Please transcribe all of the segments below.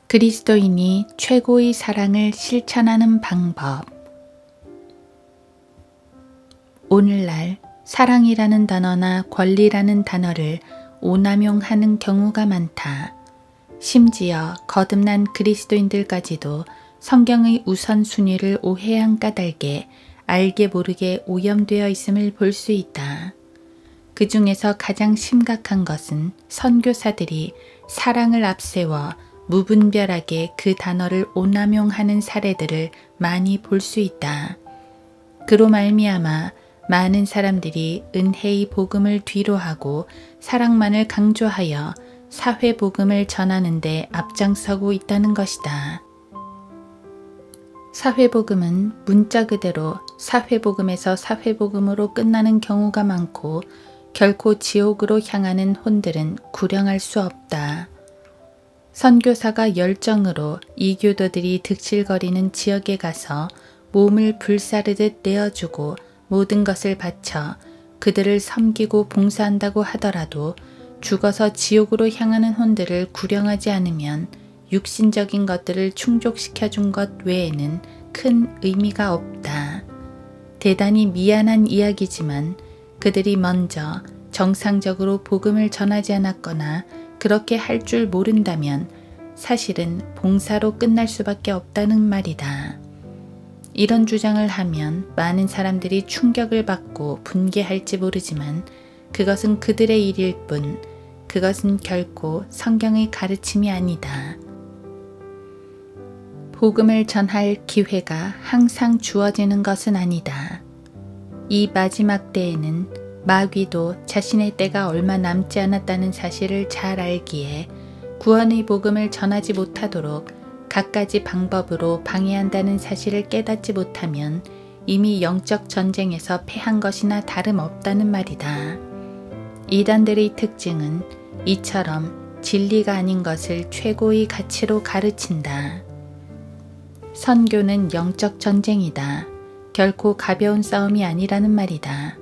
그리스도인이 최고의 사랑을 실천하는 방법. 오늘날 사랑이라는 단어나 권리라는 단어를 오남용하는 경우가 많다. 심지어 거듭난 그리스도인들까지도 성경의 우선순위를 오해한 까닭에 알게 모르게 오염되어 있음을 볼 수 있다. 그 중에서 가장 심각한 것은 선교사들이 사랑을 앞세워 무분별하게 그 단어를 오남용하는 사례들을 많이 볼 수 있다. 그로 말미암아 많은 사람들이 은혜의 복음을 뒤로하고 사랑만을 강조하여 사회복음을 전하는 데 앞장서고 있다는 것이다. 사회복음은 문자 그대로 사회복음에서 사회복음으로 끝나는 경우가 많고 결코 지옥으로 향하는 혼들은 구령할 수 없다. 선교사가 열정으로 이교도들이 득실거리는 지역에 가서 몸을 불사르듯 내어주고 모든 것을 바쳐 그들을 섬기고 봉사한다고 하더라도 죽어서 지옥으로 향하는 혼들을 구령하지 않으면 육신적인 것들을 충족시켜준 것 외에는 큰 의미가 없다. 대단히 미안한 이야기지만 그들이 먼저 정상적으로 복음을 전하지 않았거나 그렇게 할 줄 모른다면 사실은 봉사로 끝날 수밖에 없다는 말이다. 이런 주장을 하면 많은 사람들이 충격을 받고 분개할지 모르지만 그것은 그들의 일일 뿐 그것은 결코 성경의 가르침이 아니다. 복음을 전할 기회가 항상 주어지는 것은 아니다. 이 마지막 때에는 마귀도 자신의 때가 얼마 남지 않았다는 사실을 잘 알기에 구원의 복음을 전하지 못하도록 갖가지 방법으로 방해한다는 사실을 깨닫지 못하면 이미 영적 전쟁에서 패한 것이나 다름없다는 말이다. 이단들의 특징은 이처럼 진리가 아닌 것을 최고의 가치로 가르친다. 선교는 영적 전쟁이다. 결코 가벼운 싸움이 아니라는 말이다.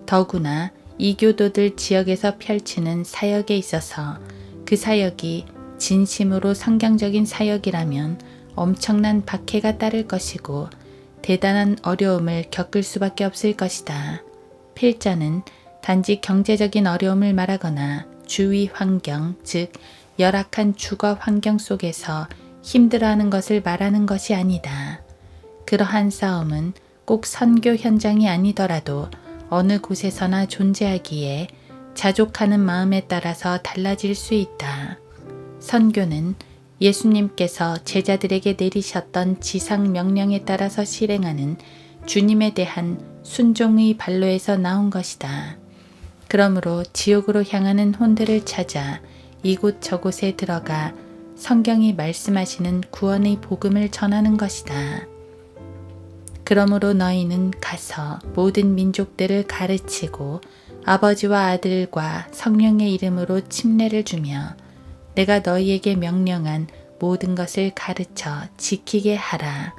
더구나 이교도들 지역에서 펼치는 사역에 있어서 그 사역이 진심으로 성경적인 사역이라면 엄청난 박해가 따를 것이고 대단한 어려움을 겪을 수밖에 없을 것이다. 필자는 단지 경제적인 어려움을 말하거나 주위 환경, 즉 열악한 주거 환경 속에서 힘들어하는 것을 말하는 것이 아니다. 그러한 싸움은 꼭 선교 현장이 아니더라도 어느 곳에서나 존재하기에 자족하는 마음에 따라서 달라질 수 있다. 선교는 예수님께서 제자들에게 내리셨던 지상 명령에 따라서 실행하는 주님에 대한 순종의 발로에서 나온 것이다. 그러므로 지옥으로 향하는 혼들을 찾아 이곳 저곳에 들어가 성경이 말씀하시는 구원의 복음을 전하는 것이다. 그러므로 너희는 가서 모든 민족들을 가르치고 아버지와 아들과 성령의 이름으로 침례를 주며 내가 너희에게 명령한 모든 것을 가르쳐 지키게 하라.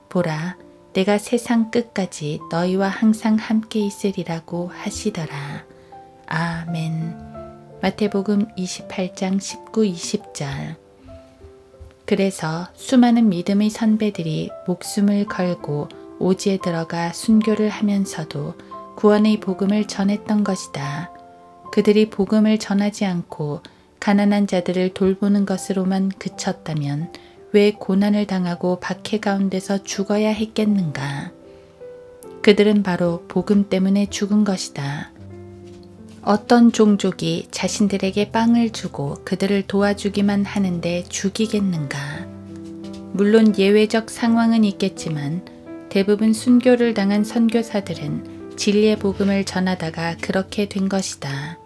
보라, 내가 세상 끝까지 너희와 항상 함께 있으리라고 하시더라. 아멘. 마태복음 28장 19, 20절. 그래서 수많은 믿음의 선배들이 목숨을 걸고 오지에 들어가 순교를 하면서도 구원의 복음을 전했던 것이다. 그들이 복음을 전하지 않고 가난한 자들을 돌보는 것으로만 그쳤다면 왜 고난을 당하고 박해 가운데서 죽어야 했겠는가? 그들은 바로 복음 때문에 죽은 것이다. 어떤 종족이 자신들에게 빵을 주고 그들을 도와주기만 하는데 죽이겠는가? 물론 예외적 상황은 있겠지만 대부분 순교를 당한 선교사들은 진리의 복음을 전하다가 그렇게 된 것이다.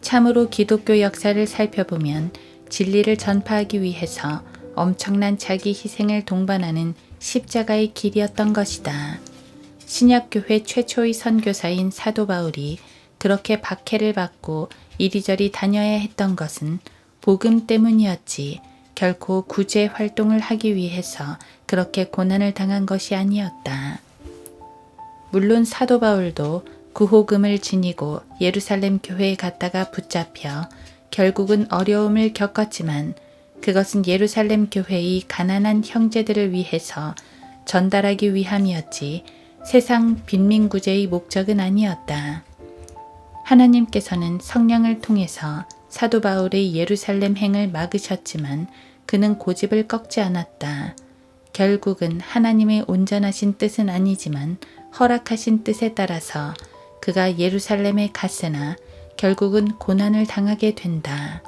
참으로 기독교 역사를 살펴보면 진리를 전파하기 위해서 엄청난 자기 희생을 동반하는 십자가의 길이었던 것이다. 신약교회 최초의 선교사인 사도 바울이 그렇게 박해를 받고 이리저리 다녀야 했던 것은 복음 때문이었지 결코 구제 활동을 하기 위해서 그렇게 고난을 당한 것이 아니었다. 물론 사도 바울도 구호금을 지니고 예루살렘 교회에 갔다가 붙잡혀 결국은 어려움을 겪었지만 그것은 예루살렘 교회의 가난한 형제들을 위해서 전달하기 위함이었지 세상 빈민구제의 목적은 아니었다. 하나님께서는 성령을 통해서 사도 바울의 예루살렘 행을 막으셨지만 그는 고집을 꺾지 않았다. 결국은 하나님의 온전하신 뜻은 아니지만 허락하신 뜻에 따라서 그가 예루살렘에 갔으나 결국은 고난을 당하게 된다.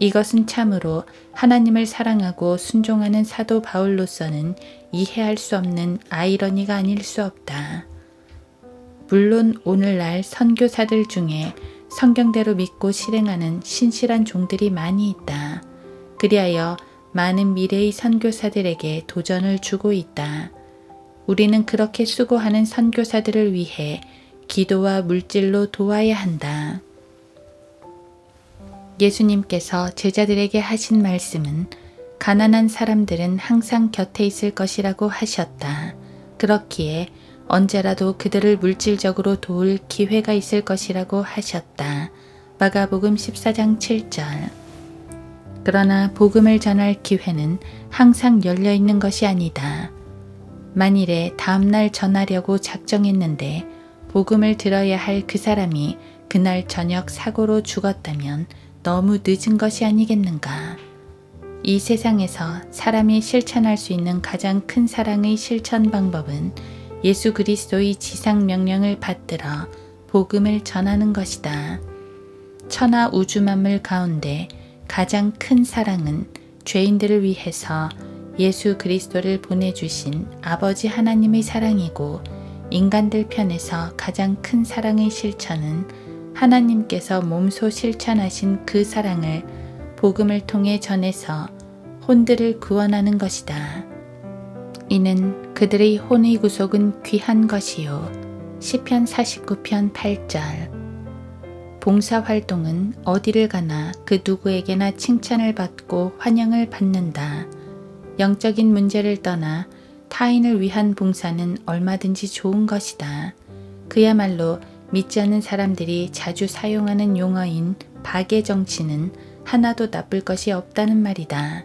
이것은 참으로 하나님을 사랑하고 순종하는 사도 바울로서는 이해할 수 없는 아이러니가 아닐 수 없다. 물론 오늘날 선교사들 중에 성경대로 믿고 실행하는 신실한 종들이 많이 있다. 그리하여 많은 미래의 선교사들에게 도전을 주고 있다. 우리는 그렇게 수고하는 선교사들을 위해 기도와 물질로 도와야 한다. 예수님께서 제자들에게 하신 말씀은 가난한 사람들은 항상 곁에 있을 것이라고 하셨다. 그렇기에 언제라도 그들을 물질적으로 도울 기회가 있을 것이라고 하셨다. 마가복음 14장 7절. 그러나 복음을 전할 기회는 항상 열려 있는 것이 아니다. 만일에 다음날 전하려고 작정했는데 복음을 들어야 할 그 사람이 그날 저녁 사고로 죽었다면 너무 늦은 것이 아니겠는가. 이 세상에서 사람이 실천할 수 있는 가장 큰 사랑의 실천 방법은 예수 그리스도의 지상 명령을 받들어 복음을 전하는 것이다. 천하 우주 만물 가운데 가장 큰 사랑은 죄인들을 위해서 예수 그리스도를 보내주신 아버지 하나님의 사랑이고 인간들 편에서 가장 큰 사랑의 실천은 하나님께서 몸소 실천하신 그 사랑을 복음을 통해 전해서 혼들을 구원하는 것이다. 이는 그들의 혼의 구속은 귀한 것이요. 시편 49편 8절. 봉사활동은 어디를 가나 그 누구에게나 칭찬을 받고 환영을 받는다. 영적인 문제를 떠나 타인을 위한 봉사는 얼마든지 좋은 것이다. 그야말로 믿지 않는 사람들이 자주 사용하는 용어인 박애 정치는 하나도 나쁠 것이 없다는 말이다.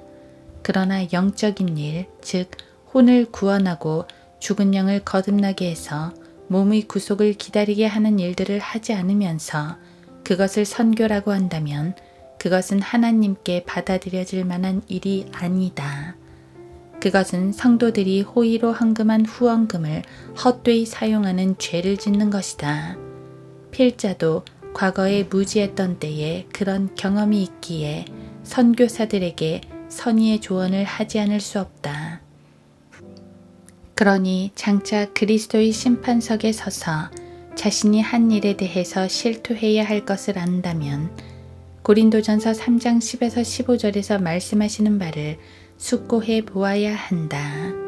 그러나 영적인 일, 즉 혼을 구원하고 죽은 영을 거듭나게 해서 몸의 구속을 기다리게 하는 일들을 하지 않으면서 그것을 선교라고 한다면 그것은 하나님께 받아들여질 만한 일이 아니다. 그것은 성도들이 호의로 헌금한 후원금을 헛되이 사용하는 죄를 짓는 것이다. 필자도 과거에 무지했던 때에 그런 경험이 있기에 선교사들에게 선의의 조언을 하지 않을 수 없다. 그러니 장차 그리스도의 심판석에 서서 자신이 한 일에 대해서 실토해야 할 것을 안다면 고린도전서 3장 10에서 15절에서 말씀하시는 바를 숙고해 보아야 한다.